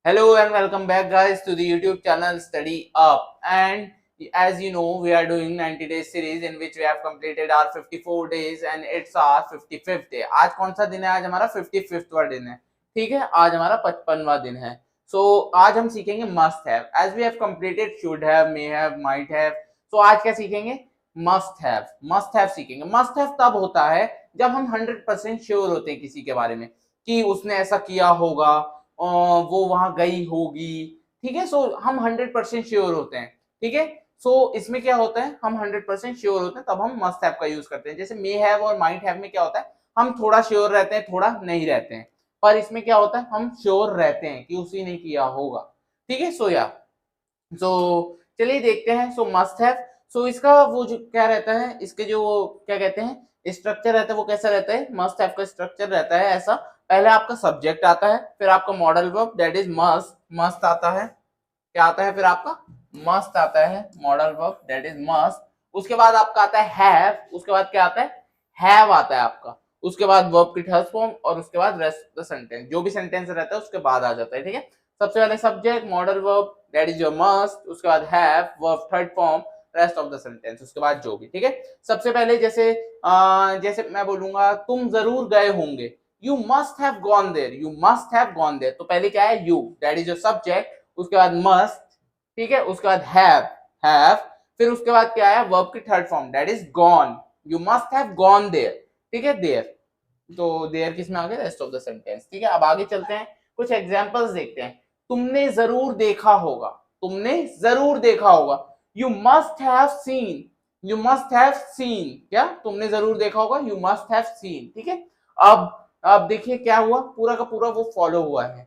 Hello and welcome back, guys, to the YouTube channel Study Up. And as you know, we are doing 90 days series in which we have completed our 54 days and it's our 55th day. आज कौन सा दिन है? आज हमारा 55वां दिन है. ठीक है, आज हमारा 55वां दिन है. So आज हम सीखेंगे must have. As we have completed should have, may have, might have. So आज क्या सीखेंगे? Must have. Must have सीखेंगे. Must have तब होता है जब हम 100% श्योर होते हैं किसी के बारे में कि उसने ऐसा किया होगा, वो वहां गई होगी. ठीक है, सो हम 100% श्योर होते हैं. ठीक है, सो इसमें क्या होता है, हम 100% श्योर होते हैं तब हम मस्ट हैव का यूज करते हैं. जैसे मे हैव और माइट हैव में क्या होता है, हम थोड़ा श्योर रहते हैं, थोड़ा नहीं रहते हैं. पर इसमें क्या होता है, हम श्योर रहते हैं कि उसी ने किया होगा. ठीक है, सो या सो चलिए देखते हैं. सो मस्ट हैव, सो इसका वो जो क्या रहता है, इसके जो क्या कहते हैं स्ट्रक्चर रहता है, वो कैसा रहता है. मस्ट हैव का स्ट्रक्चर रहता है ऐसा, पहले आपका सब्जेक्ट आता है, फिर आपका modal verb that is must. Must आता है, क्या आता है, फिर आपका मस्ट आता है, modal verb that is must. उसके बाद आपका आता है हैव, उसके बाद क्या आता है, हैव आता है आपका. उसके बाद वर्ब की थर्ड फॉर्म और उसके बाद रेस्ट ऑफ द सेंटेंस, जो भी सेंटेंस रहता है उसके बाद आ जाता है. ठीक है, सबसे पहले subject, modal verb that is your must, उसके बाद have, verb third form, rest of the sentence, उसके बाद जो भी. ठीक है, सबसे पहले जैसे मैं बोलूंगा तुम जरूर गए होंगे, you must have gone there, you must have gone there. तो पहले क्या है, you that is your subject, उसके बाद must, ठीक है, उसके बाद have, फिर उसके बाद क्या है, verb की third form that is gone, you must have gone there. ठीक है, there, तो there किसमें आ गया, rest of the sentence. ठीक है, अब आगे चलते हैं, कुछ एग्जांपल्स देखते हैं. तुमने जरूर देखा होगा, तुमने जरूर देखा होगा, you must have seen, you must have seen, क्या तुमने जरूर देखा होगा, you must have seen. ठीक है, अब देखिए क्या हुआ, पूरा का पूरा वो फॉलो हुआ है.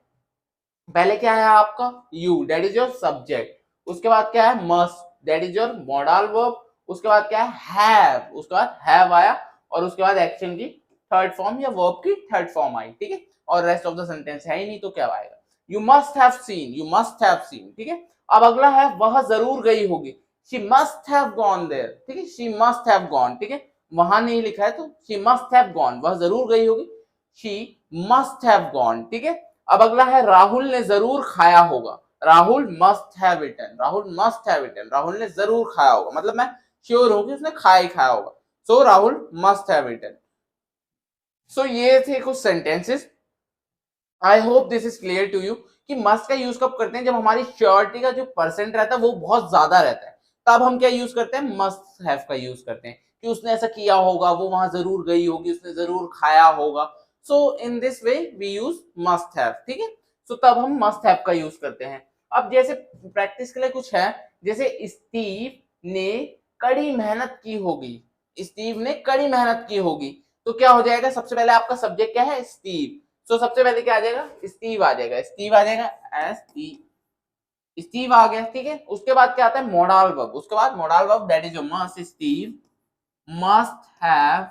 पहले क्या है आपका you that is your subject, उसके बाद क्या है must that is your modal verb, उसके बाद क्या है हैव, उसके बाद हैव आया और उसके बाद एक्शन की थर्ड फॉर्म या वर्ब की थर्ड फॉर्म आई. ठीक है, और रेस्ट ऑफ द सेंटेंस है ही नहीं तो क्या आएगा, you must have seen, you must have seen. ठीक है, अब अगला है वह जरूर गई होगी, she must have gone there. ठीक है, शी मस्ट हैव गॉन. ठीक है, वहां नहीं लिखा है तो शी मस्ट हैव गॉन, वह जरूर गई होगी, she must have gone. ठीक है, अब अगला है राहुल ने जरूर खाया होगा, Rahul must have eaten, Rahul must have eaten, Rahul ने जरूर खाया होगा, मतलब मैं श्योर हूं कि उसने खाया ही खाया होगा, सो राहुल must have eaten. सो ये थे कुछ sentences. I hope this is clear to you कि मस्ट का यूज कब करते हैं, जब हमारी श्योरिटी का जो परसेंट रहता है वो बहुत ज्यादा रहता है, तब हम क्या यूज करते हैं, मस्ट हैव का यूज करते हैं कि उसने ऐसा किया होगा, वो वहां जरूर गई होगी, उसने जरूर खाया होगा. So in this way we use must have. ठीक है, सो तब हम मस्ट हैव का यूज करते हैं. अब जैसे प्रैक्टिस के लिए कुछ है, जैसे स्टीव ने कड़ी मेहनत की होगी, स्टीव ने कड़ी मेहनत की होगी, तो क्या हो जाएगा, सबसे पहले आपका सब्जेक्ट क्या है, स्टीव. तो सबसे पहले क्या आ जाएगा, स्टीव आ जाएगा, स्टीव आ जाएगा, एस टी, स्टीव आ गया. ठीक है, उसके बाद क्या आता है, मॉडल वर्ब, उसके बाद modal verb that is your must, Steve must have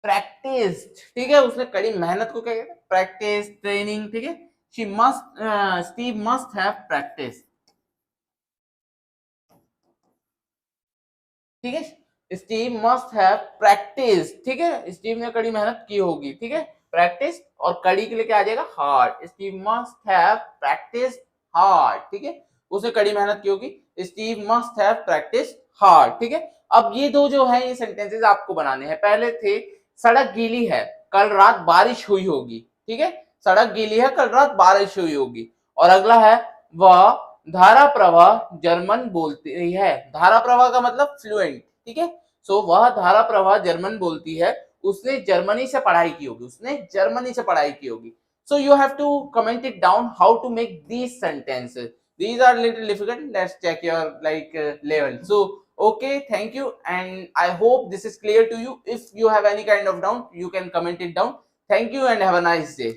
practised. ठीक है, उसने कड़ी मेहनत को क्या कहते हैं, प्रैक्टिस, ट्रेनिंग. ठीक है, she must, Steve must have practice. ठीक है, स्टीव मस्ट हैव प्रैक्टिस. ठीक है, स्टीव ने कड़ी मेहनत की होगी. ठीक है, प्रैक्टिस, और कड़ी के लिए क्या आ जाएगा, hard, Steve must have practice hard. ठीक है, उसने कड़ी मेहनत की होगी, Steve must have practice hard. ठीक है, अब ये दो जो है ये सेंटेंसेस आपको बनाने हैं. पहले थे सड़क गीली है, कल रात बारिश हुई होगी. ठीक है, सड़क गीली है, कल रात बारिश हुई होगी. और अगला है वह धारा प्रवाह जर्मन बोलती है, धारा प्रवाह का मतलब फ्लुएंट. ठीक है, सो वह धारा प्रवाह जर्मन बोलती है, उसने जर्मनी से पढ़ाई की होगी, उसने जर्मनी से पढ़ाई की होगी. So you have to comment it down how to make these sentences. These are little difficult. Let's check your level. So okay, thank you, and I hope this is clear to you. If you have any kind of doubt, you can comment it down. Thank you and have a nice day.